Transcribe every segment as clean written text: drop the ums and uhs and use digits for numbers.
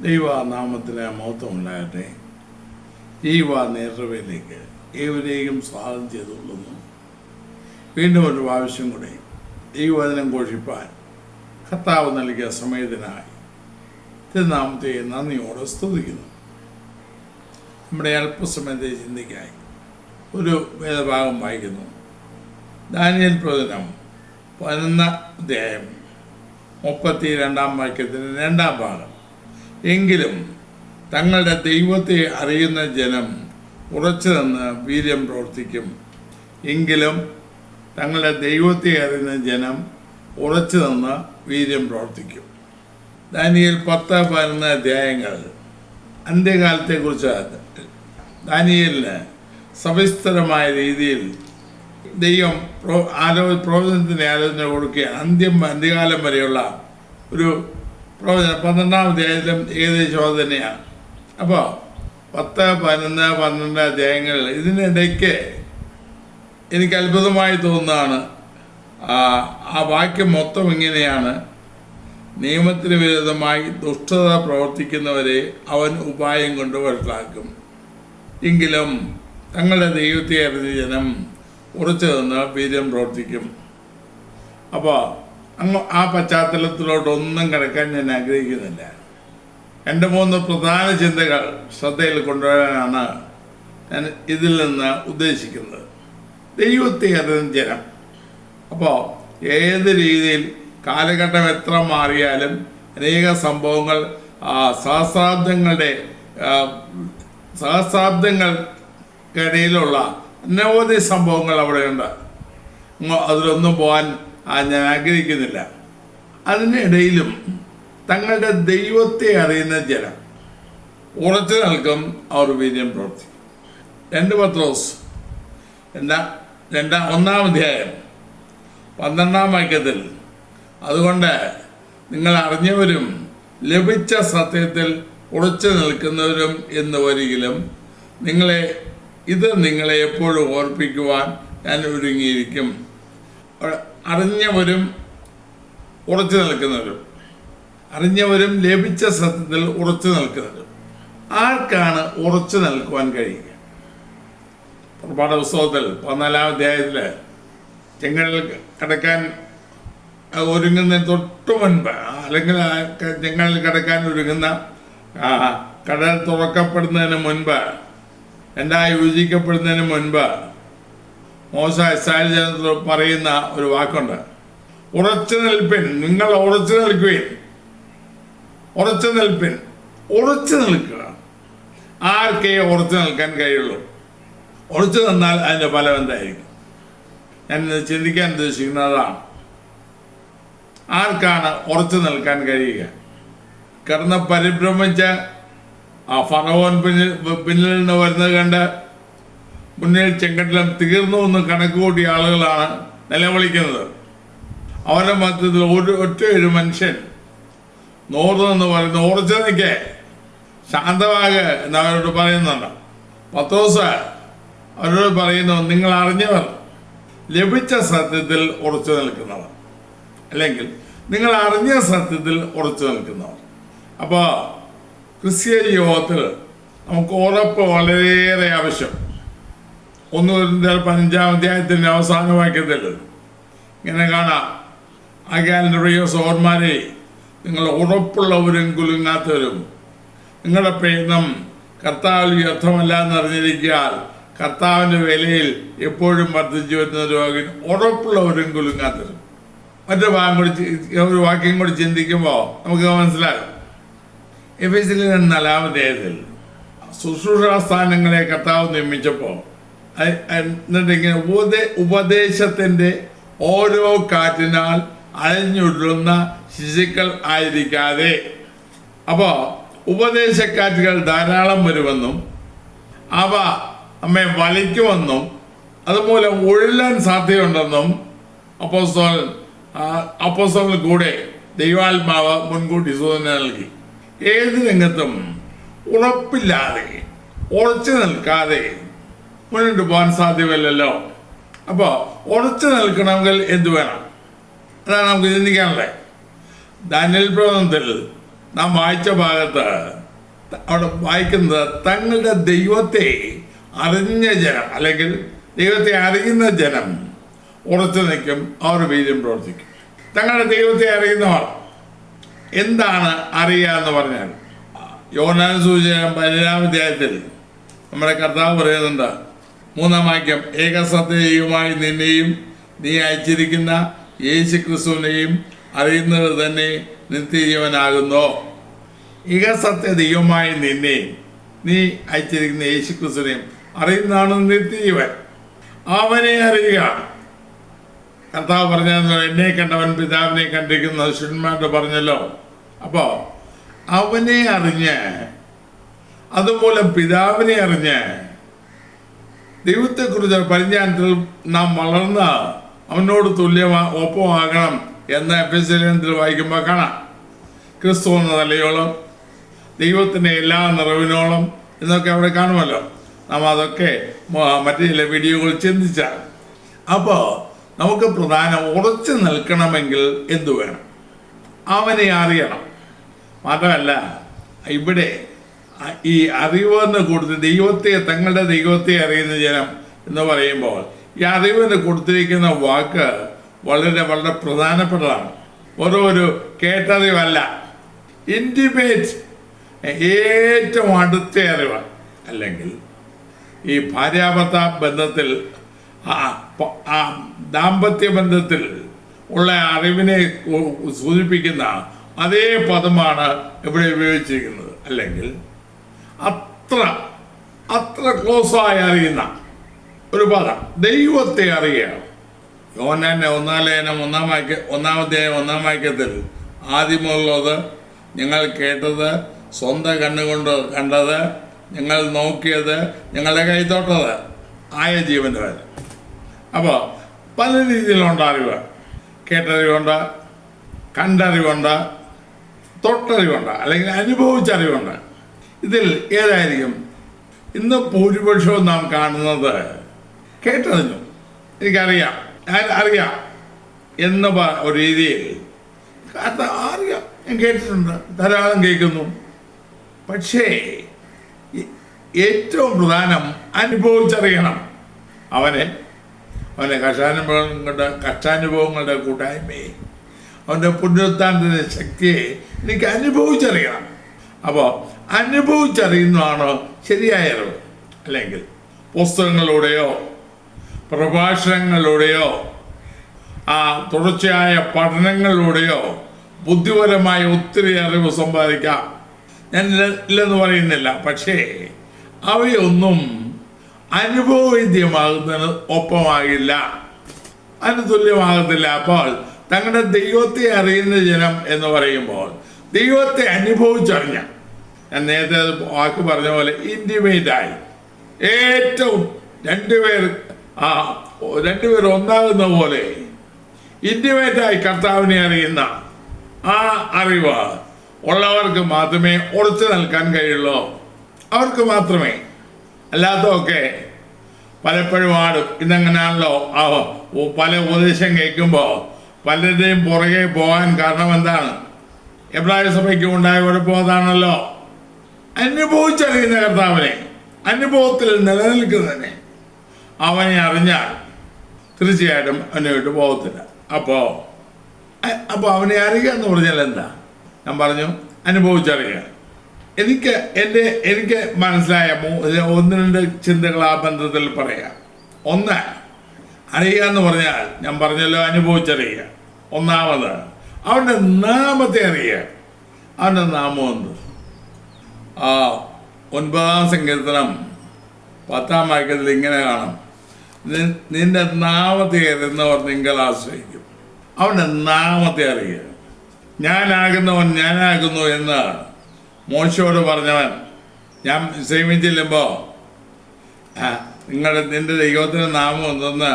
ദൈവനാമത്തിന് മഹത്വമുണ്ടാകട്ടെ. ജീവ നേർവയിലേക്ക് ഏവരെയും സ്വാഗതം ചെയ്തുകൊള്ളുന്നു. വീണ്ടും ഒരു പ്രാവശ്യം കൂടെ ദൈവവചനം ഘോഷിപ്പാൻ കർത്താവ് നൽകിയ സമയത്തിനായി തിരുനാമത്തെ നന്ദിയോടെ സ്തുതിക്കുന്നു. നമ്മുടെ അല്പസമയത്തെ ചിന്തയ്ക്കായി ഒരു വേദഭാഗം വായിക്കുന്നു. ദാനിയേൽ പ്രവചനം 11 അധ്യായം 32 വാക്യത്തിൻ്റെ 2 ഭാഗം. എങ്കിലും തങ്ങളുടെ ദൈവത്തെ അറിയുന്ന ജനം ഉറച്ചു നിന്ന് വീര്യം പ്രവർത്തിക്കും. എങ്കിലും തങ്ങളുടെ ദൈവത്തെ അറിയുന്ന ജനം ഉറച്ചു നിന്ന് വീര്യം പ്രവർത്തിക്കും. ദാനിയേൽ 10-11 അധ്യായങ്ങൾ അന്ത്യകാലത്തെക്കുറിച്ച് ദാനിയേലിന് സവിസ്തരമായ രീതിയിൽ ദൈവം പ്രവചനത്തിൻ്റെ ആലോചന കൊടുക്കുകയാണ്. അന്ത്യകാലം വരെയുള്ള ഒരു പ്രവചനം 12 അധ്യായത്തിലും ഏകദേശം അത് തന്നെയാണ്. അപ്പോൾ 10, 11, 12 അധ്യായങ്ങളിൽ ഇതിനിടയ്ക്ക് എനിക്ക് അത്ഭുതമായി തോന്നുന്നതാണ് ആ വാക്യം മൊത്തം ഇങ്ങനെയാണ്: നിയമത്തിന് വിരുദ്ധമായി ദുഷ്ടത പ്രവർത്തിക്കുന്നവരെ അവൻ ഉപായം കൊണ്ട് വഷളാക്കും. എങ്കിലും തങ്ങളുടെ ദൈവത്തെ അറിഞ്ഞ ജനം ഉറച്ചു നിന്ന് വീര്യം പ്രവർത്തിക്കും. അപ്പോൾ ആ പശ്ചാത്തലത്തിലോട്ടൊന്നും കിടക്കാൻ ഞാൻ ആഗ്രഹിക്കുന്നില്ല. 2-3 പ്രധാന ചിന്തകൾ ശ്രദ്ധയിൽ കൊണ്ടുവരാനാണ് ഞാൻ ഇതിൽ നിന്ന് ഉദ്ദേശിക്കുന്നത്. ദൈവത്തെ അറിയുന്ന ജനം. അപ്പോൾ ഏത് രീതിയിൽ കാലഘട്ടം എത്ര മാറിയാലും അനേക സംഭവങ്ങൾ സഹസ്രാബ്ദങ്ങൾക്കിടയിലുള്ള അനവധി സംഭവങ്ങൾ അവിടെയുണ്ട്. അതിലൊന്നും പോകാൻ ഞാൻ ആഗ്രഹിക്കുന്നില്ല. അതിനിടയിലും തങ്ങളുടെ ദൈവത്തെ അറിയുന്ന ജനം ഉറച്ചു നിൽക്കും, അവർ വീര്യം പ്രവർത്തിക്കും. 2 പത്രോസ് 1 അധ്യായം 12 വാക്യത്തിൽ, അതുകൊണ്ട് നിങ്ങൾ അറിഞ്ഞവരും ലഭിച്ച സത്യത്തിൽ ഉറച്ചു നിൽക്കുന്നവരും എന്ന് വരികിലും നിങ്ങളെ എപ്പോഴും ഓർപ്പിക്കുവാൻ ഞാൻ ഒരുങ്ങിയിരിക്കും. അറിഞ്ഞവരും ഉറച്ചു നിൽക്കുന്നവരും, അറിഞ്ഞവരും ലഭിച്ച സത്യത്തിൽ ഉറച്ചു നിൽക്കുന്നവരും. ആർക്കാണ് ഉറച്ചു നിൽക്കുവാൻ കഴിയുക? പുറപ്പാട് പുസ്തകത്തിൽ 14 അധ്യായത്തിൽ ചെങ്കടൽ കടക്കാൻ ഒരുങ്ങുന്നതിന് തൊട്ട് മുൻപ്, അല്ലെങ്കിൽ ചെങ്കടൽ കടക്കാൻ ഒരുങ്ങുന്ന കടൽ തുറക്കപ്പെടുന്നതിന് മുൻപ്, രണ്ടായി വിഭജിക്കപ്പെടുന്നതിന് മുൻപ് മോശ ഇസ്രായേൽ ജനത്തോട് പറയുന്ന ഒരു വാക്കുണ്ട്: ഉറച്ചു നിൽപ്പിൻ, നിങ്ങൾ ഉറച്ചു നിൽക്കുവിൻ. ഉറച്ചു നിൽപ്പിൻ, ഉറച്ചു നിൽക്കുക. ആർക്കേ ഉറച്ചു നിൽക്കാൻ കഴിയുള്ളൂ? ഉറച്ചു നിന്നാൽ അതിൻ്റെ ഫലം എന്തായിരിക്കും? ഞാൻ ചിന്തിക്കാൻ ഉദ്ദേശിക്കുന്നതാണ്. ആർക്കാണ് ഉറച്ചു നിൽക്കാൻ കഴിയുക? കിടന്ന് പരിഭ്രമിച്ച് ഫറവോൻ പിന്നിൽ നിന്ന് വരുന്നത് കണ്ട് മുന്നിൽ ചെങ്കടലം തീർന്നു എന്ന് കണക്ക് കൂട്ടിയ ആളുകളാണ് നിലവിളിക്കുന്നത്. അവരുടെ മധ്യത്തിൽ ഒരു മനുഷ്യൻ നോർന്നെന്ന് പറയുന്നു, ഉറച്ചു നിൽക്കേ, ശാന്തമാക എന്നവരോട് പറയുന്നുണ്ട്. പത്രോസ് അവരോട് പറയുന്നു, നിങ്ങൾ അറിഞ്ഞവർ, ലഭിച്ച സത്യത്തിൽ ഉറച്ചു നിൽക്കുന്നവർ, അല്ലെങ്കിൽ നിങ്ങൾ അറിഞ്ഞ സത്യത്തിൽ ഉറച്ചു നിൽക്കുന്നവർ. അപ്പോൾ ക്രിസ്തീയ ജീവിതത്തിൽ നമുക്ക് ഉറപ്പ് വളരെയേറെ ആവശ്യം. 1 കൊരിന്ത്യർ 15 അധ്യായത്തിൻ്റെ അവസാന വാക്യത്തിൽ ഇങ്ങനെ കാണാം: ആകയാൽ എൻ്റെ പ്രിയ സഹോദരന്മാരെ, നിങ്ങൾ ഉറപ്പുള്ളവരും കുലുങ്ങാത്തവരും, നിങ്ങളുടെ പ്രയത്നം കർത്താവിൽ വ്യർത്ഥമല്ല എന്നറിഞ്ഞിരിക്കാൻ കർത്താവിൻ്റെ വിലയിൽ എപ്പോഴും വർദ്ധിച്ചു വരുന്നവരും ഉറപ്പുള്ളവരും കുലുങ്ങാത്തവരും. ഒരു വാക്യം കൂടി ചിന്തിക്കുമ്പോൾ നമുക്ക് മനസ്സിലാകും. എഫെസ്യരിലെ 4 അധ്യായത്തിൽ ശുശ്രൂഷാസ്ഥാനങ്ങളെ കർത്താവ് നിയമിച്ചപ്പോൾ എന്നിട്ടിങ്ങനെ ഉപദേശത്തിൻ്റെ ഓരോ കാറ്റിനാൽ അലഞ്ഞുരുളുന്ന ശിശുക്കൾ ആയിരിക്കാതെ. അപ്പോൾ ഉപദേശക്കാറ്റുകൾ ധാരാളം വരുമെന്നും അവ നമ്മെ വലിക്കുമെന്നും അതുമൂലം ഉഴലാൻ സാധ്യതയുണ്ടെന്നും അപ്പോസ്തലന് കൂടെ ദൈവാത്മാവ് മുൻകൂട്ടി സൂചന നൽകി. ഏത് രംഗത്തും ഉറപ്പില്ലാതെ ഉറച്ചു നിൽക്കാതെ മുന്നോട്ട് പോകാൻ സാധ്യമല്ലല്ലോ. അപ്പോൾ ഉറച്ചു നിൽക്കണമെങ്കിൽ എന്ത് വേണം? അതാണ് നമുക്ക് ചിന്തിക്കാനുള്ളത്. ദാനിയേൽ പ്രവചനത്തിൽ നാം വായിച്ച ഭാഗത്ത് അവിടെ വായിക്കുന്നത് തങ്ങളുടെ ദൈവത്തെ അറിഞ്ഞ ജനം, അല്ലെങ്കിൽ ദൈവത്തെ അറിയുന്ന ജനം ഉറച്ചു നിൽക്കും, അവർ വീര്യം പ്രവർത്തിക്കും. തങ്ങളുടെ ദൈവത്തെ അറിയുന്നവർ എന്താണ് അറിയുക എന്ന് പറഞ്ഞാൽ, യോഹന്നാൻ സുവിശേഷം 17-ാം അധ്യായത്തിൽ നമ്മുടെ കർത്താവ് പറയുന്നുണ്ട്, 3-ാം വാക്യം, ഏകസത്യയുമായി നിന്നെയും നീ അയച്ചിരിക്കുന്ന യേശു ക്രിസ്തുവിനെയും അറിയുന്നത് തന്നെ നിത്യജീവനാകുന്നു. ഏകസത്യതയുമായി നിന്നെയും നീ അയച്ചിരിക്കുന്ന യേശു ക്രിസ്തുവിനെയും അറിയുന്നതാണ് നിത്യജീവൻ. അവനെ അറിയുക. കർത്താവ് പറഞ്ഞല്ലോ, എന്നെ കണ്ടവൻ പിതാവിനെ കണ്ടിരിക്കുന്ന ശിഷ്യന്മാരോട് പറഞ്ഞല്ലോ. അപ്പോൾ അവനെ അറിഞ്ഞ്, അതുപോലെ പിതാവിനെ അറിഞ്ഞ് ദൈവത്തെക്കുറിച്ച് പരിജ്ഞാനത്തിൽ നാം വളർന്ന് അവനോട് ഒപ്പമാകണം എന്ന് എഫെസ്യർ വായിക്കുമ്പോൾ കാണാം. ക്രിസ്തു എന്ന നിലയോളം, ദൈവത്തിൻ്റെ എല്ലാ നിറവിനോളം എന്നൊക്കെ അവിടെ കാണുമല്ലോ. നാം അതൊക്കെ മറ്റു ചില വീഡിയോകൾ ചിന്തിച്ചാൽ. അപ്പോൾ നമുക്ക് പ്രധാനം ഉറച്ചു നിൽക്കണമെങ്കിൽ എന്തു വേണം? അവനെ അറിയണം. മാത്രമല്ല, ഇവിടെ ഈ അറിവെന്ന് കൊടുത്ത് തങ്ങളുടെ ദൈവത്തെ അറിയുന്ന ജനം എന്ന് പറയുമ്പോൾ ഈ അറിവിന് കൊടുത്തിരിക്കുന്ന വാക്ക് വളരെ വളരെ പ്രധാനപ്പെട്ടതാണ്. ഒരു കേട്ടറിവല്ല, ഇൻറ്റിമേറ്റ്, ഏറ്റവും അടുത്ത അറിവ്. അല്ലെങ്കിൽ ഈ ഭാര്യാഭർത്ത ബന്ധത്തിൽ, ദാമ്പത്യ ബന്ധത്തിൽ ഉള്ള അറിവിനെ സൂചിപ്പിക്കുന്ന അതേ പദമാണ് ഇവിടെ ഉപയോഗിച്ചിരിക്കുന്നത്. അല്ലെങ്കിൽ അത്ര ക്ലോസായി അറിയുന്ന ഒരു പദം, ദൈവത്തെ അറിയുക. യോഹന്നാന്റെ 1-ാം വാക്യത്തിൽ ആദ്യമുള്ളത് ഞങ്ങൾ കേട്ടത്, സ്വന്തം കണ്ണുകൊണ്ട് കണ്ടത്, ഞങ്ങൾ നോക്കിയത്, ഞങ്ങളുടെ കൈ തൊട്ടത് ആയ ജീവൻ്റെ വരെ. അപ്പോൾ പല രീതിയിലുണ്ട് അറിവ്. കേട്ടറിവുണ്ട്, കണ്ടറിവുണ്ട്, തൊട്ടറിവുണ്ട്, അല്ലെങ്കിൽ അനുഭവിച്ചറിവുണ്ട്. ഇതിൽ ഏതായിരിക്കും? ഇന്ന് ഭൂരിപക്ഷവും നാം കാണുന്നത് കേട്ടറിഞ്ഞു, എനിക്കറിയാം, ഞാൻ അറിയാം എന്ന ഒരു രീതിയിൽ അറിയാം, ഞാൻ കേട്ടിട്ടുണ്ട്, ധാരാളം കേൾക്കുന്നു. പക്ഷേ ഏറ്റവും പ്രധാനം അനുഭവിച്ചറിയണം. അവനെ കഷ്ടാനുഭവങ്ങളുടെ കൂട്ടായ്മയെ, അവൻ്റെ പുനരുത്ഥാനത്തിൻ്റെ ശക്തിയെ എനിക്ക് അനുഭവിച്ചറിയണം. അപ്പോൾ അനുഭവിച്ചറിയുന്നതാണ് ശരിയായ അറിവ്. അല്ലെങ്കിൽ പുസ്തകങ്ങളിലൂടെയോ പ്രഭാഷണങ്ങളിലൂടെയോ തുടർച്ചയായ പഠനങ്ങളിലൂടെയോ ബുദ്ധിപരമായ ഒത്തിരി അറിവ് സമ്പാദിക്കാം. ഞാൻ ഇല്ലെന്ന് പറയുന്നില്ല. പക്ഷേ അവയൊന്നും അനുഭവവേദ്യമാകുന്നതിന് ഒപ്പമാകില്ല, അതിന് തുല്യമാകത്തില്ല. അപ്പോൾ തങ്ങളുടെ ദൈവത്തെ അറിയുന്ന ജനം എന്ന് പറയുമ്പോൾ ദൈവത്തെ അനുഭവിച്ചറിഞ്ഞ, ഞാൻ നേരത്തെ വാക്ക് പറഞ്ഞ പോലെ ഇൻറ്റിമേറ്റായി, ഏറ്റവും രണ്ടുപേർ ഒന്നാകുന്ന പോലെ ഇൻറ്റിമേറ്റായി കർത്താവിനെ അറിയുന്ന ആ അറിവ് ഉള്ളവർക്ക് മാത്രമേ ഉറച്ചു നിൽക്കാൻ കഴിയുള്ളൂ. അവർക്ക് മാത്രമേ. അല്ലാത്തതൊക്കെ പലപ്പോഴും ആടും. ഇന്നെങ്ങനെയാണല്ലോ പല ഉപദേശം കേൾക്കുമ്പോൾ പലരുടെയും പുറകെ പോകാൻ കാരണം എന്താണ്? എബ്രായ സഭയ്ക്ക് ഉണ്ടായ കുഴപ്പം അതാണല്ലോ. അനുഭവിച്ചറിയുന്ന കർത്താവിനെ, അനുഭവത്തിൽ നിലനിൽക്കുന്നതിനെ അവനെ അറിഞ്ഞാൽ തീർച്ചയായിട്ടും അവനെ വിട്ട് പോകത്തില്ല. അപ്പോൾ അവനെ അറിയുക എന്ന് പറഞ്ഞാൽ എന്താ? ഞാൻ പറഞ്ഞു, അനുഭവിച്ചറിയുക. എനിക്ക് മനസ്സിലായ 1-2 ചിന്തകൾ ആ ബന്ധത്തിൽ പറയാം. ഒന്ന്, അറിയുക എന്ന് പറഞ്ഞാൽ ഞാൻ പറഞ്ഞല്ലോ, അനുഭവിച്ചറിയുക. ഒന്നാമത് അവൻ്റെ നാമത്തെ അറിയുക. അവൻ്റെ നാമം എന്ത്? 9-ാം സങ്കീർത്തനം 10-ാം വാക്യത്തിൽ ഇങ്ങനെ കാണാം, നിന്റെ നാമത്തെ അറിയുന്നവർ നിങ്ങൾ ആശ്രയിക്കും. അവൻ്റെ നാമത്തെ അറിയുക. ഞാനാകുന്നു എന്ന് മോശയോട് പറഞ്ഞവൻ, ഞാൻ മിസ്രയീമിൽ ചെല്ലുമ്പോൾ നിന്റെ ദൈവത്തിൻ്റെ നാമം എന്തെന്ന്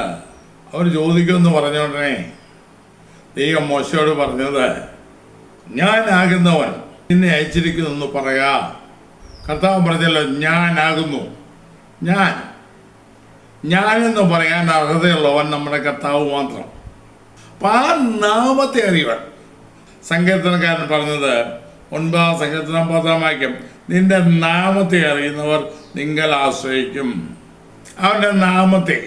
അവർ ചോദിക്കുമെന്ന് പറഞ്ഞോടനെ ദൈവം മോശയോട് പറഞ്ഞത്, ഞാനാകുന്നവൻ നിന്നെ അയച്ചിരിക്കുന്നു പറയാ. കർത്താവ് പറഞ്ഞല്ലോ, ഞാനാകുന്നു. ഞാനെന്ന് പറയാൻ അർഹതയുള്ളവൻ നമ്മുടെ കർത്താവ് മാത്രം. അപ്പം ആ നാമത്തെ അറിയുവാൻ സങ്കീർത്തനക്കാരൻ പറഞ്ഞത്, 9 സങ്കീർത്തനം 10 വാക്യം, നിന്റെ നാമത്തെ അറിയുന്നവർ നിങ്ങൾ ആശ്രയിക്കും. അവൻ്റെ നാമത്തെ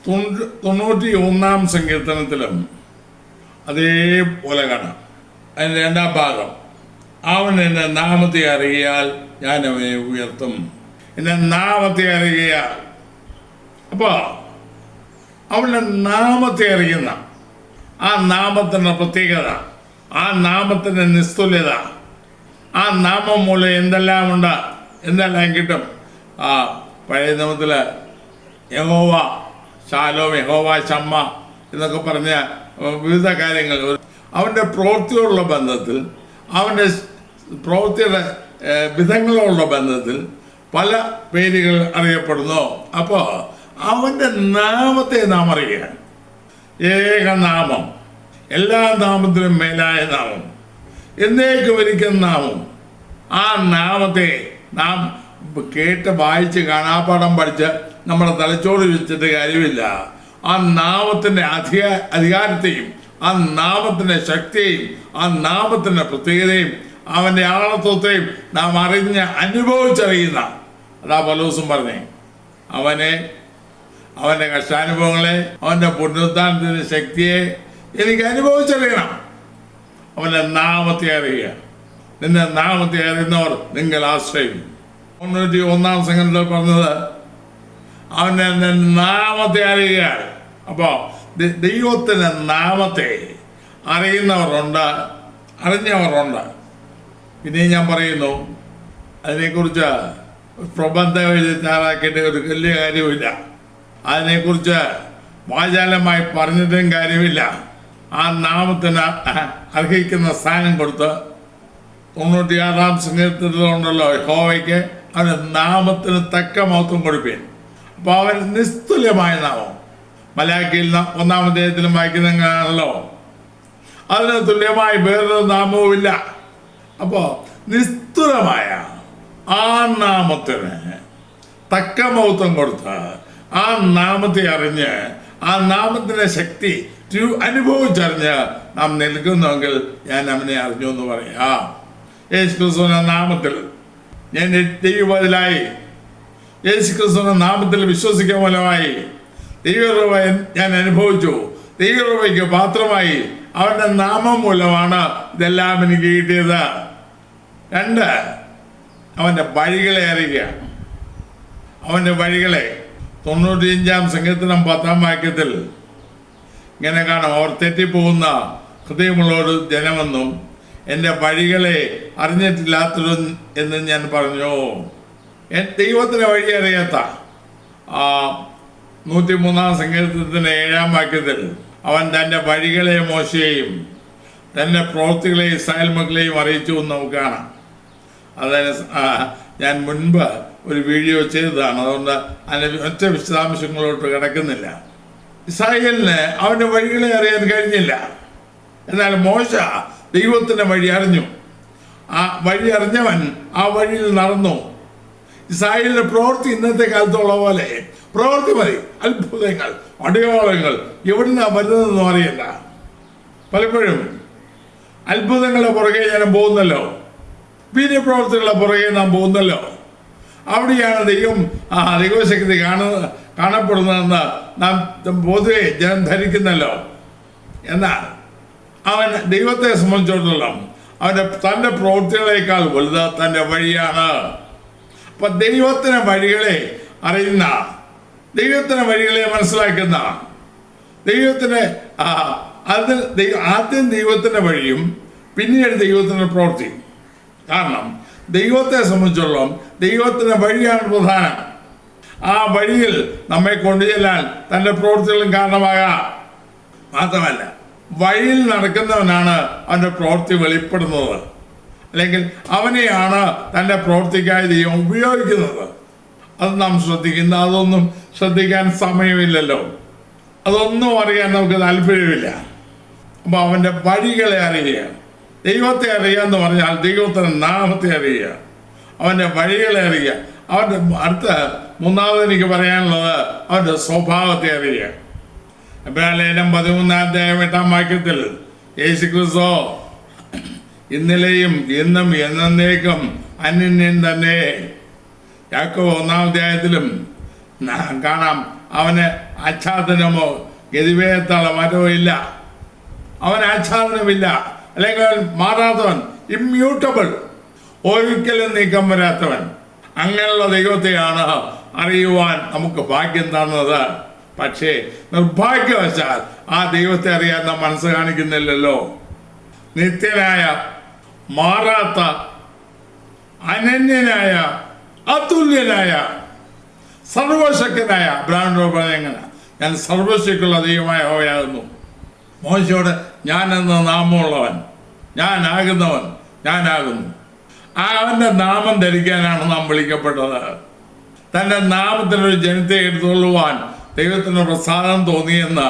91 സങ്കീർത്തനത്തിലും അതേപോലെ കാണാം. അതിൻ്റെ 2ാം ഭാഗം, അവൻ എൻ്റെ നാമത്തെ അറിയാൽ ഞാൻ അവനെ ഉയർത്തും. എൻ്റെ നാമത്തെ അറിയാൽ, അപ്പോൾ അവൻ്റെ നാമത്തെ അറിയുന്ന ആ നാമത്തിൻ്റെ പ്രത്യേകത, ആ നാമത്തിൻ്റെ നിസ്തുല്യത, ആ നാമം മൂലം എന്തെല്ലാം കിട്ടും. ആ പഴയ നിയമത്തിൽ യഹോവ ശാലോം, യഹോവ ശമ്മ എന്നൊക്കെ പറഞ്ഞ വിവിധ കാര്യങ്ങൾ അവൻ്റെ പ്രവൃത്തിയോടുള്ള ബന്ധത്തിൽ, അവൻ്റെ പ്രവൃത്തിയുടെ വിധങ്ങളോടുള്ള ബന്ധത്തിൽ പല പേരുകൾ അറിയപ്പെടുന്നു. അപ്പോൾ അവൻ്റെ നാമത്തെ നാം അറിയുക. ഏകനാമം, എല്ലാ നാമത്തിലും മേലായ നാമം, എന്നേക്കും ഇരിക്കുന്ന നാമം. ആ നാമത്തെ നാം കേട്ട് വായിച്ച് കാണാപ്പാഠം പഠിച്ച് നമ്മുടെ തലച്ചോറ് വെച്ചിട്ട് കാര്യമില്ല. ആ നാമത്തിൻ്റെ അധികാരത്തെയും ആ നാമത്തിൻ്റെ ശക്തിയെയും ആ നാമത്തിൻ്റെ പ്രത്യേകതയും അവൻ്റെ ആളത്വത്തെയും നാം അനുഭവിച്ചറിയുന്ന, അതാ പൗലോസും പറഞ്ഞേ, അവൻ്റെ കഷ്ടാനുഭവങ്ങളെ, അവൻ്റെ പുനരുദ്ധാനത്തിൻ്റെ ശക്തിയെ എനിക്ക് അനുഭവിച്ചറിയണം. അവൻ്റെ നാമത്തെ അറിയുക. നിന്റെ നാമത്തെ അറിയുന്നവർ നിങ്ങൾ ആശ്രയിക്കും. 91 സങ്കീർത്തനത്തിൽ പറഞ്ഞത് അവൻ്റെ നാമത്തെ അറിയുക. അപ്പോൾ ദൈവത്തിൻ്റെ നാമത്തെ അറിഞ്ഞവരുണ്ട്. പിന്നെ ഞാൻ പറയുന്നു, അതിനെക്കുറിച്ച് പ്രബന്ധം എഴുതി തയ്യാറാക്കിയിട്ട് ഒരു വലിയ കാര്യമില്ല. അതിനെക്കുറിച്ച് വാചാലമായി പറഞ്ഞിട്ടും കാര്യമില്ല. ആ നാമത്തിന് അർഹിക്കുന്ന സ്ഥാനം കൊടുത്ത് 96 സങ്കീർത്തനത്തിലുണ്ടല്ലോ, യഹോവയ്ക്ക് അവൻ്റെ നാമത്തിന് തക്ക മഹത്വം കൊടുപ്പീൻ. അപ്പോൾ അവൻ നിസ്തുല്യമായ നാമം. മലാക്കിയിൽ 1-ാം അധ്യായത്തിലും വായിക്കുന്നതാണല്ലോ, അതിന് തുല്യമായി വേറൊരു നാമവുമില്ല. അപ്പോൾ നിസ്തുലമായ ആ നാമത്തിന് തക്ക മഹത്വം കൊടുത്ത് ആ നാമത്തെ അറിഞ്ഞ് ആ നാമത്തിൻ്റെ ശക്തി അനുഭവിച്ചറിഞ്ഞ് നാം നിൽക്കുന്നുവെങ്കിൽ ഞാൻ അവനെ അറിഞ്ഞു എന്ന് പറയാം. യേശുക്രിസ്തുവിന്റെ നാമത്തിൽ ഞാൻ ദൈവബദലായി, യേശുക്രിസ്തുവിന്റെ നാമത്തിൽ വിശ്വസിക്കാൻ മൂലമായി ദൈവകൃപ ഞാൻ അനുഭവിച്ചു. ദൈവകൃപയ്ക്ക് പാത്രമായി അവൻ്റെ നാമം മൂലമാണ് ഇതെല്ലാം എനിക്ക് കിട്ടിയത്. 2, അവൻ്റെ വഴികളെ അറിയുക. അവൻ്റെ വഴികളെ 95-ാം സങ്കീർത്തനം 10-ാം വാക്യത്തിൽ ഇങ്ങനെ കാണാം, അവർ തെറ്റിപ്പോകുന്ന ഹൃദയമുള്ള ഒരു ജനമെന്നും എൻ്റെ വഴികളെ അറിഞ്ഞിട്ടില്ലാത്തതും എന്ന് ഞാൻ പറഞ്ഞു. ദൈവത്തിൻ്റെ വഴി അറിയാത്ത 103-ാം സങ്കീർത്തനത്തിൻ്റെ 7-ാം വാക്യത്തിൽ അവൻ തൻ്റെ വഴികളെ മോശയെയും തൻ്റെ പ്രവൃത്തികളെയും ഇസ്രായേൽ മക്കളെയും അറിയിച്ചു എന്ന് നമുക്ക് കാണാം. അതായത് ഞാൻ മുൻപ് ഒരു വീഡിയോ ചെയ്തതാണ്, അതുകൊണ്ട് അതിൻ്റെ ഒറ്റ വിശദാംശങ്ങളോട്ട് കിടക്കുന്നില്ല. ഇസ്രായേലിന് അവൻ്റെ വഴികളെ അറിയാൻ കഴിഞ്ഞില്ല. എന്നാൽ മോശ ദൈവത്തിൻ്റെ വഴി അറിഞ്ഞു. ആ വഴി അറിഞ്ഞവൻ ആ വഴിയിൽ നടന്നു. ഇസ്രായേലിൻ്റെ പ്രവൃത്തി ഇന്നത്തെ കാലത്തുള്ള പോലെ പ്രവൃത്തി മതി. അത്ഭുതങ്ങൾ, അടയാളങ്ങൾ എവിടുന്നാ വരുന്നതെന്നും അറിയില്ല. പലപ്പോഴും അത്ഭുതങ്ങളുടെ പുറകെ ഞാൻ പോകുന്നല്ലോ, വീര്യപ്രവർത്തികളുടെ പുറകെ നാം പോകുന്നല്ലോ. അവിടെയാണ് ദൈവശക്തി കാണപ്പെടുന്നതെന്ന് നാം പൊതുവെ ജനം ധരിക്കുന്നല്ലോ. എന്നാൽ അവൻ ദൈവത്തെ സംബന്ധിച്ചിടത്തോളം തൻ്റെ പ്രവൃത്തികളേക്കാൾ വലുത് തൻ്റെ വഴിയാണ്. അപ്പൊ ദൈവത്തിൻ്റെ വഴികളെ അറിയുന്ന, ദൈവത്തിൻ്റെ വഴികളെ മനസ്സിലാക്കുന്ന, ആദ്യം ദൈവത്തിൻ്റെ വഴിയും പിന്നീട് ദൈവത്തിൻ്റെ പ്രവൃത്തി. കാരണം ദൈവത്തെ സംബന്ധിച്ചോളം ദൈവത്തിൻ്റെ വഴിയാണ് പ്രധാനം. ആ വഴിയിൽ നമ്മെ കൊണ്ടുചെല്ലാൻ തൻ്റെ പ്രവൃത്തികളും കാരണമാകാം. മാത്രമല്ല, വഴിയിൽ നടക്കുന്നവനാണ് അവൻ്റെ പ്രവൃത്തി വെളിപ്പെടുന്നത്, അല്ലെങ്കിൽ അവനെയാണ് തൻ്റെ പ്രവൃത്തിക്കായി ദൈവം ഉപയോഗിക്കുന്നത്. അത് നാം അതൊന്നും ശ്രദ്ധിക്കാൻ സമയമില്ലല്ലോ, അതൊന്നും അറിയാൻ നമുക്ക് താല്പര്യമില്ല. അപ്പോൾ അവൻ്റെ വഴികളെ അറിയുക. ദൈവത്തെ അറിയുക എന്ന് പറഞ്ഞാൽ ദൈവത്തിൻ്റെ നാമത്തെ അറിയുക, അവൻ്റെ വഴികളെ അറിയുക. അവൻ്റെ അടുത്ത 3-ാമത് എനിക്ക് പറയാനുള്ളത് അവൻ്റെ സ്വഭാവത്തെ അറിയുക. എബ്രായർ ലേഖനം 13-ാം അധ്യായം 8-ാം വാക്യത്തിൽ യേശുക്രിസ്തു ഇന്നലെയും ഇന്നും എന്നേക്കും അന്യൻ തന്നെ. യാക്കോബ് 1-ാം അധ്യായത്തിലും കാണാം, അവന് ആച്ഛാദനമോ ഗതിവേദത്താളോ മരമോ ഇല്ല. അവന് ആച്ഛാദനമില്ല, അല്ലെങ്കിൽ മാറാത്തവൻ, ഇമ്മ്യൂട്ടബിൾ, ഒരിക്കലും നീക്കം വരാത്തവൻ. അങ്ങനെയുള്ള ദൈവത്തെയാണ് അറിയുവാൻ നമുക്ക് ഭാഗ്യം തന്നത്. പക്ഷേ നിർഭാഗ്യവശാൽ ആ ദൈവത്തെ അറിയാൻ നാം മനസ്സ് കാണിക്കുന്നില്ലല്ലോ. നിത്യനായ, മാറാത്ത, അനന്യനായ, അതുല്യനായ, സർവശക്തനായ അബ്രഹാമിനോട് പറഞ്ഞെങ്ങനെ, ഞാൻ സർവശക്തിയുള്ള ദൈവമായ യഹോവയാകുന്നു. മോശയോട് ഞാനെന്ന നാമമുള്ളവൻ, ഞാനാകുന്നവൻ, ഞാനാകുന്നു. അവൻ്റെ നാമം ധരിക്കാനാണ് നാം വിളിക്കപ്പെട്ടത്. തൻ്റെ നാമത്തിനൊരു ജനത്തെ എടുത്തുകൊള്ളുവാൻ ദൈവത്തിന് പ്രസാദം തോന്നിയെന്ന്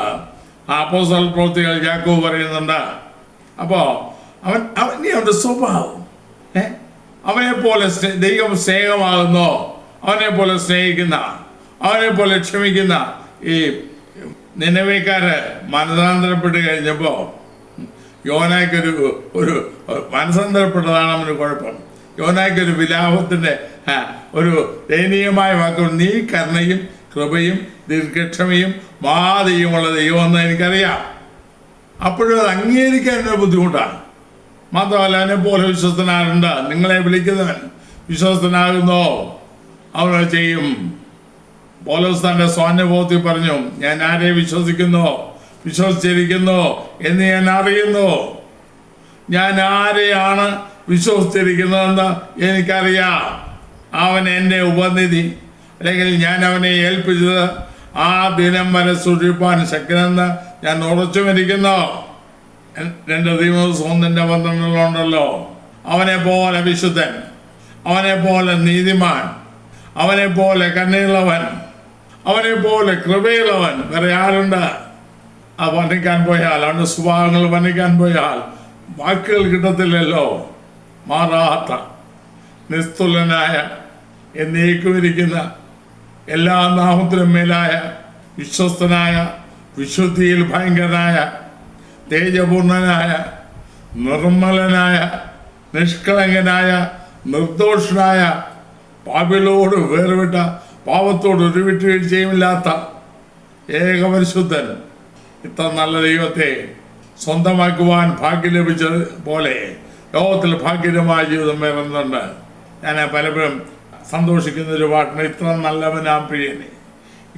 അപ്പോസ്തല പ്രവൃത്തികൾ യാക്കോബ് പറയുന്നുണ്ട്. അപ്പോൾ അവൻ്റെ സ്വഭാവം അവനെ പോലെ ദൈവം സ്നേഹമാകുന്നോ, അവനെ പോലെ സ്നേഹിക്കുന്ന, അവനെ പോലെ ക്ഷമിക്കുന്ന. ഈ നിനവേക്കാര് മനസാന്തരപ്പെട്ട് കഴിഞ്ഞപ്പോൾ യോനായ്ക്കൊരു മനസാന്തരപ്പെട്ടതാണ് അവന് കുഴപ്പം. യോനായ്ക്കൊരു വിലാപത്തിൻ്റെ ഒരു ദയനീയമായ വാക്കുകൾ, നീ കരുണയും കൃപയും ദീർഘക്ഷമയും മാതയുമുള്ള ദൈവമെന്ന് എനിക്കറിയാം. അപ്പോഴും അത് അംഗീകരിക്കാൻ ഒരു ബുദ്ധിമുട്ടാണ്. മാത്രമല്ല, അതിനെ പോലെ വിശ്വസ്തനാരുണ്ട്. നിങ്ങളെ വിളിക്കുന്നവൻ വിശ്വസ്തനാകുന്നോ അവനത് ചെയ്യും. പൗലോസ് തൻ്റെ സ്വാനുഭവത്തിൽ പറഞ്ഞു, ഞാൻ ആരെ വിശ്വസിച്ചിരിക്കുന്നു എന്ന് ഞാൻ അറിയുന്നു. ഞാൻ ആരെയാണ് വിശ്വസിച്ചിരിക്കുന്നതെന്ന് എനിക്കറിയാം. അവൻ എൻ്റെ ഉപനിധി, അല്ലെങ്കിൽ ഞാൻ അവനെ ഏൽപ്പിച്ചത് ആ ദിനം വരെ സൂക്ഷിപ്പാൻ ശക്തനെന്ന് ഞാൻ ഉറച്ചുമിരിക്കുന്നു. 2 തീമോഥെയോസ് 1:12 അവനെ പോലെ വിശുദ്ധൻ, അവനെ പോലെ നീതിമാൻ, അവനെ പോലെ കണ്ണീറുള്ളവൻ, അവനെ പോലെ കൃപയുള്ളവൻ വേറെ ആരുണ്ട്? ആ വർണ്ണിക്കാൻ പോയാൽ, അവൻ്റെ സ്വഭാവങ്ങൾ വർണ്ണിക്കാൻ പോയാൽ വാക്കുകൾ കിട്ടത്തില്ലല്ലോ. മാറാത്ത, നിസ്തുലനായ, എന്നേക്കുമിരിക്കുന്ന, എല്ലാ നാമത്തിലും മേലായ, വിശ്വസ്തനായ, വിശുദ്ധിയിൽ ഭയങ്കരനായ, തേജപൂർണനായ, നിർമ്മലനായ, നിഷ്കളങ്കനായ, നിർദോഷനായ, പാപികളോട് വേർവിട്ട, പാപത്തോട് ഒരു വിട്ടുവീഴ്ചയുമില്ലാത്ത ഏകപരിശുദ്ധൻ. ഇത്ര നല്ല ദൈവത്തെ സ്വന്തമാക്കുവാൻ ഭാഗ്യം ലഭിച്ചത് പോലെ ലോകത്തിൽ ഭാഗ്യകരമായ ജീവിതം വേറുന്നുണ്ട്. ഞാൻ പലപ്പോഴും സന്തോഷിക്കുന്നൊരു പാട്ടിന്, ഇത്ര നല്ലവനാം പ്രിയനെ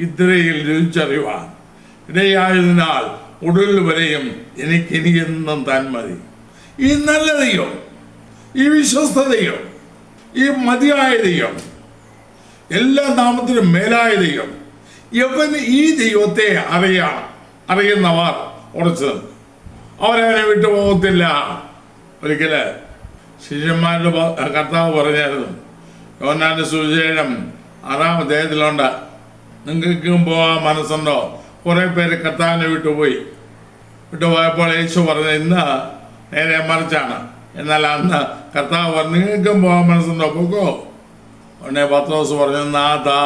ഇത്രയിൽ രുചിച്ചറിയുവാൻ ഇടയായതിനാൽ ഒടുവിൽ വരെയും എനിക്കെന്നും താൻ മതി. ഈ നല്ല ദൈവം, ഈ വിശ്വസ്ത ദൈവം, ഈ മതിയായ ദൈവം, എല്ലാ നാമത്തിനും മേലായ ദൈവം, യവന് ഈ ദൈവത്തെ അറിയുന്നവർ ഉറച്ചു നിൽക്കും. അവരവനെ വിട്ടു പോകത്തില്ല. ഒരിക്കല് ശിഷ്യന്മാരുടെ കർത്താവ് പറഞ്ഞായിരുന്നു, യോഹന്നാന്റെ സുവിശേഷം 6-ാം അധ്യായത്തിലുണ്ട്, നിങ്ങൾക്കും പോകാൻ മനസ്സുണ്ടോ? കുറെ പേര് കർത്താവിനെ വിട്ടുപോയപ്പോൾ യേശു പറഞ്ഞത് ഇന്ന് നേരെ മറിച്ചാണ്. എന്നാൽ അന്ന് കർത്താവ് പറഞ്ഞു, നിങ്ങൾക്കും പോകാൻ മനസ്സുണ്ടോ? പോകോ. ഉടനെ പത്രോസ് പറഞ്ഞു, നാഥാ,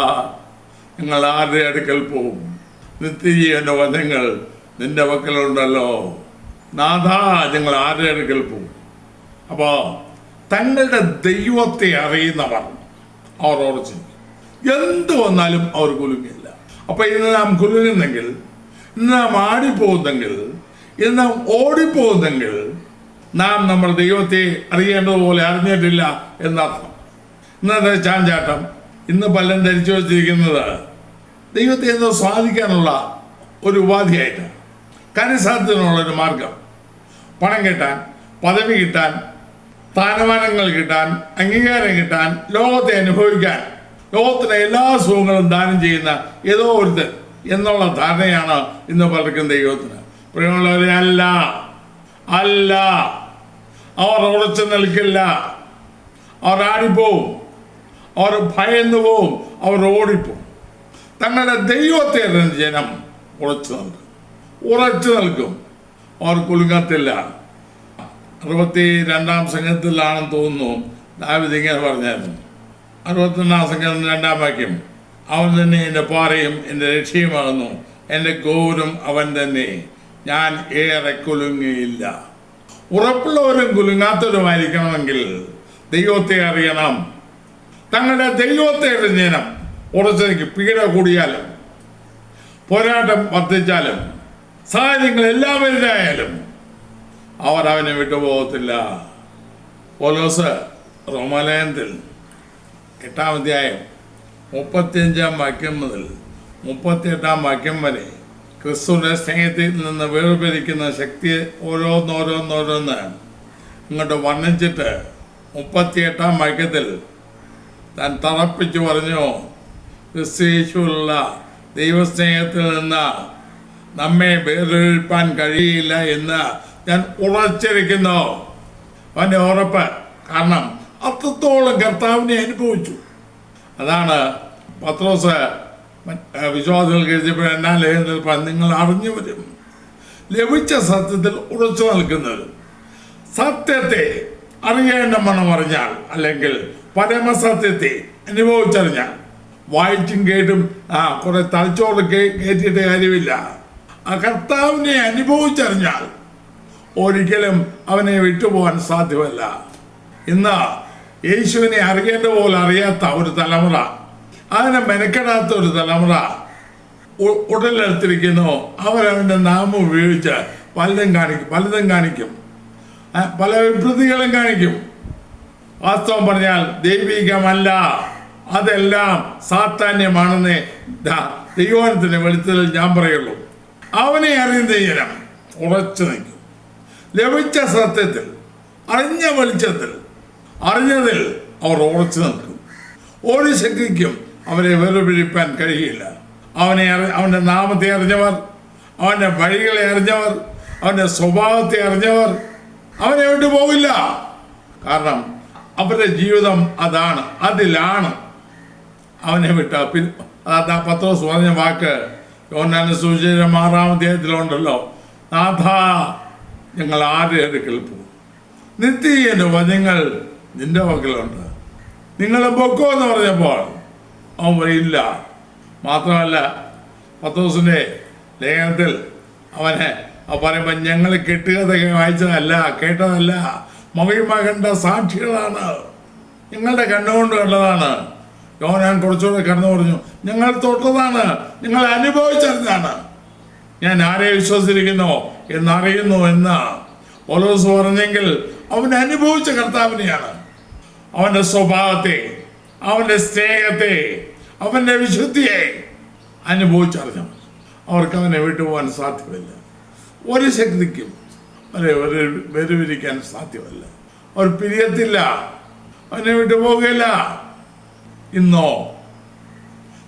നിങ്ങൾ ആരുടെ അടുക്കൽ പോകും? നിത്യജീവന്റെ വചനങ്ങൾ നിന്റെ വക്കലുണ്ടല്ലോ. നാഥാ, ഞങ്ങൾ ആരുടെ അടുക്കൽ പോകും? അപ്പോൾ തങ്ങളുടെ ദൈവത്തെ അറിയുന്നവർ അവർ ഉറച്ചു, എന്ത് വന്നാലും അവർ കുലുങ്ങില്ല. അപ്പൊ ഇന്ന് നാം കുലുങ്ങുന്നെങ്കിൽ, ഇന്ന് നാം ആടിപ്പോകുന്നെങ്കിൽ, ഇന്ന് നാം ഓടിപ്പോകുന്നെങ്കിൽ, നാം നമ്മുടെ ദൈവത്തെ അറിയേണ്ടതുപോലെ അറിഞ്ഞിട്ടില്ല എന്നർത്ഥം. ഇന്നത്തെ ചാഞ്ചാട്ടം, ഇന്ന് പലരും ധരിച്ചു വച്ചിരിക്കുന്നത് ദൈവത്തെ എന്തോ സ്വാധിക്കാനുള്ള ഒരു ഉപാധിയായിട്ടാണ്, കാര്യസാധ്യത്തിനുള്ളൊരു മാർഗം. പണം കിട്ടാൻ, പദവി കിട്ടാൻ, സ്ഥാനമാനങ്ങൾ കിട്ടാൻ, അംഗീകാരം കിട്ടാൻ, ലോകത്തെ അനുഭവിക്കാൻ, ലോകത്തിലെ എല്ലാ സുഖങ്ങളും ദാനം ചെയ്യുന്ന ഏതോ ഒരുത്തൻ എന്നുള്ള ധാരണയാണ് ഇന്ന് പലർക്കും ദൈവത്തിന്. പ്രിയമുള്ളവരെ, അല്ല, അവർ ഉറച്ചു നിൽക്കില്ല. അവർ ആടിപ്പോവും, അവർ ഭയന്നു പോവും, അവർ ഓടിപ്പോവും. തങ്ങളുടെ ദൈവത്തെ ജനം ഉറച്ചു നിൽക്കും, അവർ കുലുങ്ങത്തില്ല. 62-ാം സംഘത്തിലാണെന്ന് തോന്നുന്നു ദാവീദ് ഇങ്ങനെ പറഞ്ഞായിരുന്നു. 61-ാം സംഘത്തിൽ 2-ാം വാക്യം, അവൻ തന്നെ എൻ്റെ പാറയും എൻ്റെ രക്ഷയുമാകുന്നു, എൻ്റെ ഗോപുരം അവൻ തന്നെ, ഞാൻ ഏറെ കുലുങ്ങിയില്ല. ഉറപ്പുള്ളവരും കുലുങ്ങാത്തവരുമായിരിക്കണമെങ്കിൽ ദൈവത്തെ അറിയണം. തങ്ങളുടെ ദൈവത്തെ അറിഞ്ഞനം ഉറച്ചു പീഡ കൂടിയാലും പോരാട്ടം വർദ്ധിച്ചാലും സാഹചര്യങ്ങൾ എല്ലാവരുടെയായാലും അവർ അവനെ വിട്ടുപോകത്തില്ല. പൗലോസ് റോമാലയത്തിൽ 8-ാം അധ്യായം 35-ാം വാക്യം മുതൽ 38-ാം വാക്യം വരെ ക്രിസ്തുവിന്റെ സ്നേഹത്തിൽ നിന്ന് വേർപിരിക്കുന്ന ശക്തിയെ ഓരോന്നോരോന്നോരോന്ന് ഇങ്ങോട്ട് വർണ്ണിച്ചിട്ട് 38-ാം വാക്യത്തിൽ താൻ തറപ്പിച്ചു പറഞ്ഞു, ക്രിസ്തുയേശുവിലുള്ള ദൈവസ്നേഹത്തിൽ നിന്ന് നമ്മെ വേർതിരിപ്പാൻ കഴിയില്ല എന്ന് ഞാൻ ഉറച്ചിരിക്കുന്നു. അവൻ്റെ ഉറപ്പ്. കാരണം അത്രത്തോളം കർത്താവിനെ അനുഭവിച്ചു. അതാണ് പത്രോസ് വിശ്വാസികൾക്ക് എഴുതിയപ്പോൾ 2-ാം ലേഖനത്തിൽ നിങ്ങൾ അറിഞ്ഞവരും ലഭിച്ച സത്യത്തിൽ ഉറച്ചു നിൽക്കുന്നവരും. സത്യത്തെ അറിയേണ്ട മണം അറിഞ്ഞാൽ, അല്ലെങ്കിൽ പരമസത്യത്തെ അനുഭവിച്ചറിഞ്ഞാൽ, വായിച്ചും കേട്ടും കുറെ തലച്ചോറ് കയറ്റിയിട്ട് കാര്യമില്ല. ആ കർത്താവിനെ അനുഭവിച്ചറിഞ്ഞാൽ ഒരിക്കലും അവനെ വിട്ടുപോകാൻ സാധ്യമല്ല. ഇന്ന് യേശുവിനെ അറിയേണ്ട പോലെ അറിയാത്ത ഒരു തലമുറ, അതിനെ മെനക്കെടാത്ത ഒരു തലമുറ ഉടലെടുത്തിരിക്കുന്നു. അവരവൻ്റെ നാമം ഉപയോഗിച്ച് പലതും കാണിക്കും, പല വിഭ്രതികളും കാണിക്കും. വാസ്തവം പറഞ്ഞാൽ ദൈവികമല്ല, അതെല്ലാം സാത്താന്യമാണെന്ന് ദൈവത്തിന്റെ വെളിച്ചത്തിൽ ഞാൻ പറയുള്ളൂ. അവനെ അറിയുന്ന ജനം ഉറച്ചു നിൽക്കും. ലഭിച്ച സത്യത്തിൽ, അറിഞ്ഞ വെളിച്ചത്തിൽ, അറിഞ്ഞതിൽ അവർ ഉറച്ചു നിൽക്കും. ഒരു ശക്തിക്കും അവരെ വേർപിരിപ്പാൻ കഴിയില്ല. അവൻ്റെ നാമത്തെ അറിഞ്ഞവർ, അവൻ്റെ വഴികളെ അറിഞ്ഞവർ, അവൻ്റെ സ്വഭാവത്തെ അറിഞ്ഞവർ അവനെ വിട്ടു പോകില്ല. കാരണം അവരുടെ ജീവിതം അതാണ്, അതിലാണ്. അവനെ വിട്ട പത്രോസ് പറഞ്ഞ വാക്ക് യോഹന്നാന്റെ സുവിശേഷം 6-ാം അധ്യായത്തിലുണ്ടല്ലോ, നാഥ ഞങ്ങൾ ആരുടെ അടുക്കൽ പോകും? നിത്യന്റെ വചനങ്ങൾ നിന്റെ പക്കലുണ്ട്, നിങ്ങൾ പൊക്കോ എന്ന് പറഞ്ഞപ്പോൾ അവൻ പറയില്ല. മാത്രമല്ല പത്രോസിന്റെ ലേഖനത്തിൽ അവനെ പറയുമ്പോൾ ഞങ്ങൾ കെട്ടുകഥ വായിച്ചതല്ല, കേട്ടതല്ല, മഹിമ കണ്ട സാക്ഷികളാണ്, ഞങ്ങളുടെ കണ്ണുകൊണ്ട് കണ്ടതാണ്. യോഹന്നാൻ കുറച്ചുകൂടെ കടന്നു പറഞ്ഞു, ഞങ്ങൾ തൊട്ടതാണ്, ഞങ്ങൾ അനുഭവിച്ചറിഞ്ഞാണ്. ഞാൻ ആരെ വിശ്വസിച്ചിരിക്കുന്നോ എന്നറിയുന്നു എന്ന് പൗലോസ് പറഞ്ഞെങ്കിൽ അവൻ അനുഭവിച്ച കർത്താവിനെയാണ്. അവൻ്റെ സ്വഭാവത്തെ, അവൻ്റെ സ്നേഹത്തെ, അവൻ്റെ വിശുദ്ധിയെ അനുഭവിച്ചറിഞ്ഞു. അവർക്ക് അവനെ വിട്ടുപോകാൻ സാധ്യമല്ല. ഒരു ശക്തിക്കും അവരെ വേർപിരിക്കാൻ സാധ്യമല്ല. അവർ പിരിയത്തില്ല, അവനെ വിട്ടുപോകില്ല. ഇന്നോ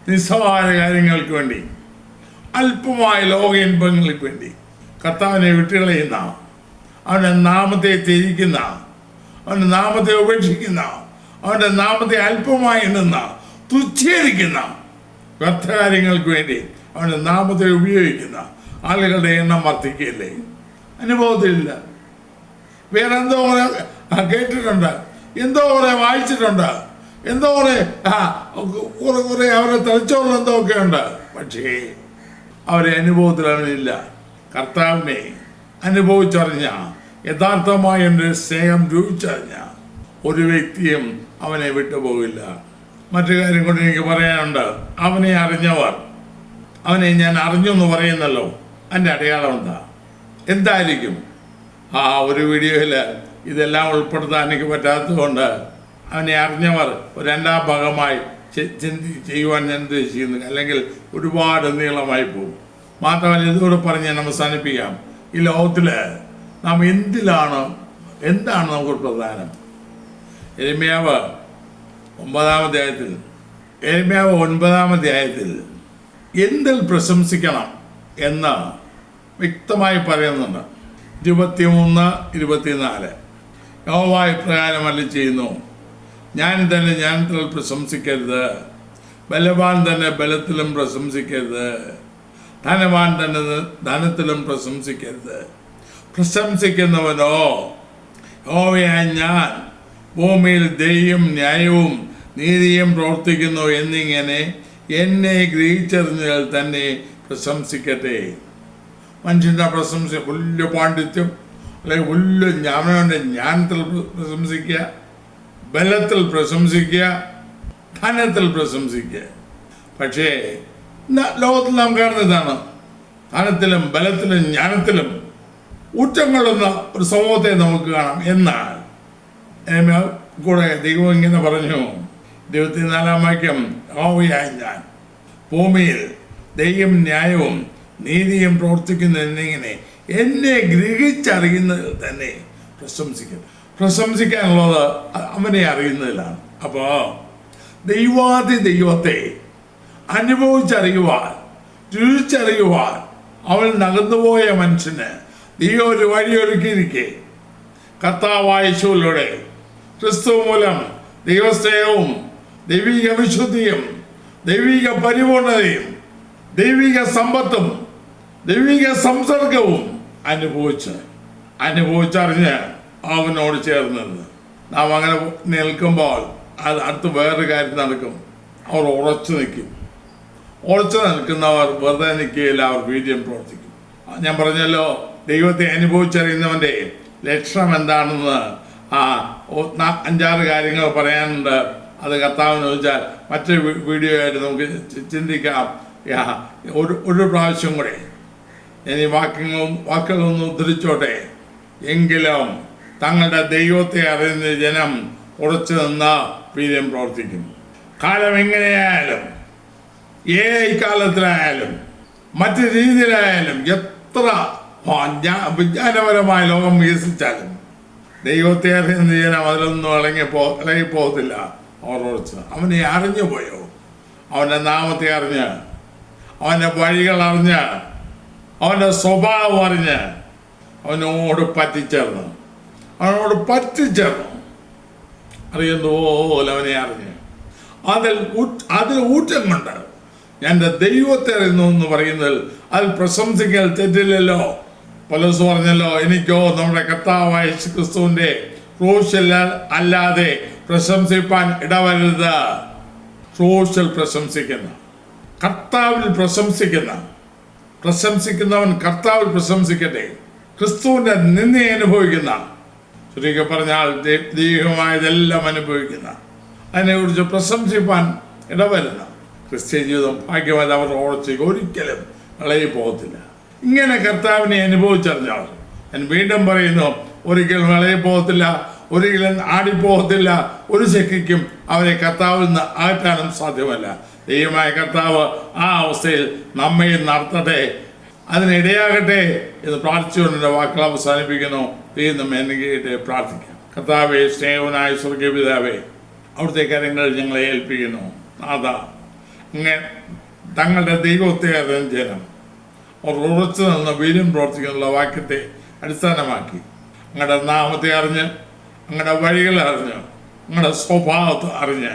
നിസ്സാര കാര്യങ്ങൾക്ക് വേണ്ടി, അല്പമായ ലോക ഇൻപങ്ങൾക്ക് വേണ്ടി കർത്താവിനെ വിട്ടുകളയുന്ന, അവൻ്റെ നാമത്തെ ത്യജിക്കുന്ന, അവൻ്റെ നാമത്തെ ഉപേക്ഷിക്കുന്ന, അവൻ്റെ നാമത്തെ അല്പമായി എണ്ണുന്ന, തുച്ഛീകരിക്കുന്ന വ്യർത്ഥകാര്യങ്ങൾക്ക് വേണ്ടി അവൻ്റെ നാമത്തെ ഉപയോഗിക്കുന്ന ആളുകളുടെ എണ്ണം വർദ്ധിക്കുകയല്ലേ? അനുഭവത്തിലില്ല. വേറെ എന്തോ കുറെ കേട്ടിട്ടുണ്ട്, എന്തോ കുറെ വായിച്ചിട്ടുണ്ട്, എന്തോ കുറെ അവരുടെ തലച്ചോറിൽ എന്തോ ഒക്കെ ഉണ്ട്. പക്ഷേ അവരെ അനുഭവത്തിലറിഞ്ഞില്ല. കർത്താവിനെ അനുഭവിച്ചറിഞ്ഞ, യഥാർത്ഥമായ എൻ്റെ സ്നേഹം രുചിച്ചറിഞ്ഞ ഒരു വ്യക്തിയും അവനെ വിട്ടുപോകില്ല. മറ്റു കാര്യം കൊണ്ട് എനിക്ക് പറയാനുണ്ട്. അവനെ അറിഞ്ഞവർ, അവനെ ഞാൻ അറിഞ്ഞു എന്ന് പറയുന്നല്ലോ, അതിൻ്റെ അടയാളം എന്തായിരിക്കും? ഒരു വീഡിയോയിൽ ഇതെല്ലാം ഉൾപ്പെടുത്താൻ എനിക്ക് പറ്റാത്തതുകൊണ്ട് അവനെ അറിഞ്ഞവർ ഒരു 2-ാം ഭാഗമായി ചെയ്യുവാൻ ഞാൻ ഉദ്ദേശിക്കുന്നു, അല്ലെങ്കിൽ ഒരുപാട് നീളമായി പോകും. മാത്രമല്ല, ഇതുകൂടെ പറഞ്ഞ് ഞാൻ അവസാനിപ്പിക്കാം. ഈ ലോകത്തിൽ നാം എന്താണ് നമുക്ക് പ്രധാനം? യെരമ്യാവ് 9-ാം അധ്യായത്തിൽ എന്തിൽ പ്രശംസിക്കണം എന്ന് വ്യക്തമായി പറയുന്നുണ്ട്. 23-24 യഹോവ ഇപ്രകാരം അരുളിച്ചെയ്യുന്നു, ഞാൻ തന്നെ ജ്ഞാനത്തിൽ പ്രശംസിക്കരുത്, ബലവാൻ തന്നെ ബലത്തിലും പ്രശംസിക്കരുത്, ധനവാൻ തന്നെ ധനത്തിലും പ്രശംസിക്കരുത്. പ്രശംസിക്കുന്നവനോ യഹോവയായ ഞാൻ ഭൂമിയിൽ ദയയും ന്യായവും നീതിയും പ്രവർത്തിക്കുന്നു എന്നിങ്ങനെ എന്നെ ഗ്രഹിച്ചറിഞ്ഞാൽ തന്നെ പ്രശംസിക്കട്ടെ. മനുഷ്യൻ്റെ പ്രശംസ, വലിയ പാണ്ഡിത്യം, അല്ലെങ്കിൽ വലിയ ജ്ഞാനവൻ്റെ ജ്ഞാനത്തിൽ പ്രശംസിക്കുക, ബലത്തിൽ പ്രശംസിക്കുക, ധനത്തിൽ പ്രശംസിക്കുക. പക്ഷേ ലോകത്തിൽ നാം കാണുന്നതാണ്, ധനത്തിലും ബലത്തിലും ജ്ഞാനത്തിലും ഊറ്റം കൊള്ളുന്ന ഒരു സമൂഹത്തെ നമുക്ക് കാണാം. എന്നാൽ കൂടെ ദൈവം ഇങ്ങനെ പറഞ്ഞു, 24-ാം വാക്യം, യഹോവയായ ഞാൻ ഭൂമിയിൽ ദൈവം ന്യായവും നീതിയും പ്രവർത്തിക്കുന്നു എന്നിങ്ങനെ എന്നെ ഗ്രഹിച്ചറിയുന്നതിൽ തന്നെ പ്രശംസിക്കുന്നു. പ്രശംസിക്കാനുള്ളത് അവനെ അറിയുന്നതിലാണ്. അപ്പോൾ ദൈവത്തെ അനുഭവിച്ചറിയുവാൻ, രുചിച്ചറിയുവാൻ അവൻ നകന്നുപോയ മനുഷ്യന് ദൈവം ഒരു വഴിയൊരുക്കിയിരിക്കെ കർത്താവായ യേശുവിലൂടെ ക്രിസ്തു മൂലം ദൈവസ്നേഹവും ദൈവിക വിശുദ്ധിയും ദൈവിക പരിപൂർണതയും ദൈവിക സമ്പത്തും ദൈവിക സംസർഗവും അനുഭവിച്ചറിഞ്ഞ് അവനോട് ചേർന്നത്. നാം അങ്ങനെ നിൽക്കുമ്പോൾ അത് അടുത്ത് വേറൊരു കാര്യം നടക്കും. അവർ ഉറച്ചു നിൽക്കും. ഉറച്ചു നിൽക്കുന്നവർ വെറുതെ നിൽക്കുകയില്ല, അവർ വീര്യം പ്രവർത്തിക്കും. ഞാൻ പറഞ്ഞല്ലോ, ദൈവത്തെ അനുഭവിച്ചറിയുന്നവൻ്റെ ലക്ഷണം എന്താണെന്ന് 5-6 കാര്യങ്ങൾ പറയാനുണ്ട്. അത് കർത്താവിന് ചോദിച്ചാൽ മറ്റൊരു വീഡിയോ ആയിട്ട് നമുക്ക് ചിന്തിക്കാം. ഒരു പ്രാവശ്യം കൂടെ ഞാൻ ഈ വാക്കുകളൊന്ന് ഉദ്ധരിച്ചോട്ടെ. എങ്കിലും തങ്ങളുടെ ദൈവത്തെ അറിയുന്ന ജനം ഉറച്ചു നിന്ന വീര്യം പ്രവർത്തിക്കും. കാലം എങ്ങനെയായാലും, കാലത്തിലായാലും മറ്റു രീതിയിലായാലും, എത്ര വിജ്ഞാനപരമായ ലോകം വികസിച്ചാലും ദൈവത്തെ അറിയുന്ന ജനം അതിലൊന്നും ഇളകിപ്പോകത്തില്ല. അവർ ഉറച്ച് അവനെ അറിഞ്ഞു പോയോ, അവൻ്റെ നാമത്തെ അറിഞ്ഞ്, അവൻ്റെ വഴികൾ അറിഞ്ഞ്, അവൻ്റെ സ്വഭാവം അറിഞ്ഞ് അവനോട് പറ്റിച്ചേർന്നു അറിയുന്നതുപോലെ അവനെ അറിഞ്ഞ് അതിൽ ഊറ്റം കൊണ്ട് എൻ്റെ ദൈവത്തെ അറിയുന്നു എന്ന് പറയുന്നതിൽ അതിൽ പ്രശംസിക്കൽ തെറ്റില്ലല്ലോ. പൗലോസ് പറഞ്ഞല്ലോ, എനിക്കോ നമ്മുടെ കർത്താവായ യേശുക്രിസ്തുവിന്റെ ക്രൂശിൽ അല്ലാതെ പ്രശംസിപ്പാൻ ഇടവരുത്. ക്രൂശിൽ പ്രശംസിക്കുന്ന, കർത്താവിൽ പ്രശംസിക്കുന്നവൻ കർത്താവിൽ പ്രശംസിക്കട്ടെ. ക്രിസ്തുവിന്റെ നിന്ദയെ അനുഭവിക്കുന്ന, ചുരുക്കി പറഞ്ഞാൽ ദൈവമായതെല്ലാം അനുഭവിക്കുന്ന, അതിനെക്കുറിച്ച് പ്രശംസിപ്പാൻ ഇടവരുന്ന ക്രിസ്ത്യ ജീവിതം ഭാഗ്യമായി അവർ ഓർച്ചയ്ക്ക് ഒരിക്കലും ഇളകി പോകത്തില്ല. ഇങ്ങനെ കർത്താവിനെ അനുഭവിച്ചറിഞ്ഞാൽ, ഞാൻ വീണ്ടും പറയുന്നു, ഒരിക്കലും ഇളകി പോകത്തില്ല, ഒരിക്കലും ആടിപ്പോകത്തില്ല. ഒരു ശക്തിക്കും അവരെ കർത്താവിൽ നിന്ന് അകറ്റാനും സാധ്യമല്ല. ദൈവമായ കർത്താവ് ആ അവസ്ഥയിൽ നമ്മെ നടത്തട്ടെ, അതിനിടയാകട്ടെ എന്ന് പ്രാർത്ഥിച്ചുകൊണ്ട് വാക്കുകൾ അവസാനിപ്പിക്കുന്നു. ദൈവം നമ്മെ അനുഗ്രഹിക്കട്ടെ. പ്രാർത്ഥിക്കാം. കർത്താവേ, സ്നേഹവനായ സ്വർഗീയ പിതാവേ, അവിടുത്തെ കാര്യങ്ങൾ ഞങ്ങളെ ഏൽപ്പിക്കുന്നു. നാഥാ, തങ്ങളുടെ ദൈവത്തെ അറിയുന്ന ജനം അവർ ഉറച്ചു നിന്ന് വീര്യം പ്രവർത്തിക്കുന്നുള്ള വാക്യത്തെ അടിസ്ഥാനമാക്കി അങ്ങയുടെ നാമത്തെ അറിഞ്ഞ്, അങ്ങയുടെ വഴികൾ അറിഞ്ഞ്, അങ്ങയുടെ സ്വഭാവത്തെ അറിഞ്ഞ്,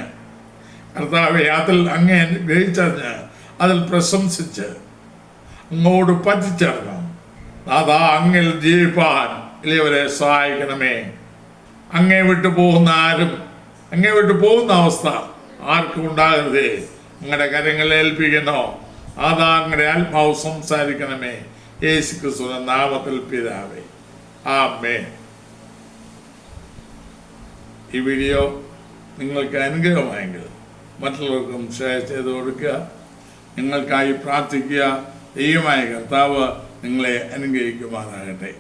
കർത്താവെ അതിൽ അങ്ങേ ഗ്രഹിച്ചറിഞ്ഞ് അതിൽ പ്രശംസിച്ച് അങ്ങോട്ട് പറ്റിച്ചേർന്നു. അതാ അങ്ങിൽ ജീവിപ്പാൻ ഇളയവരെ സഹായിക്കണമേ. അങ്ങേ വിട്ടു പോകുന്ന അവസ്ഥ ആർക്കും ഉണ്ടാകരുതേ. അങ്ങയുടെ കാര്യങ്ങളെ ഏൽപ്പിക്കുന്നു. അതാ അങ്ങയുടെ ആത്മാവ് സംസാരിക്കണമേ. യേശുക്രിസ്തുവിന്റെ നാമത്തിൽ പിതാവേ, ആമേൻ. ഈ വീഡിയോ നിങ്ങൾക്ക് അനുഗ്രഹമായെങ്കിൽ മറ്റുള്ളവർക്കും ഷെയർ ചെയ്ത് കൊടുക്കുക. നിങ്ങൾക്കായി പ്രാർത്ഥിക്കുക. ദൈവമായ കർത്താവ് നിങ്ങളെ അനുഗ്രഹിക്കുമാറാകട്ടെ.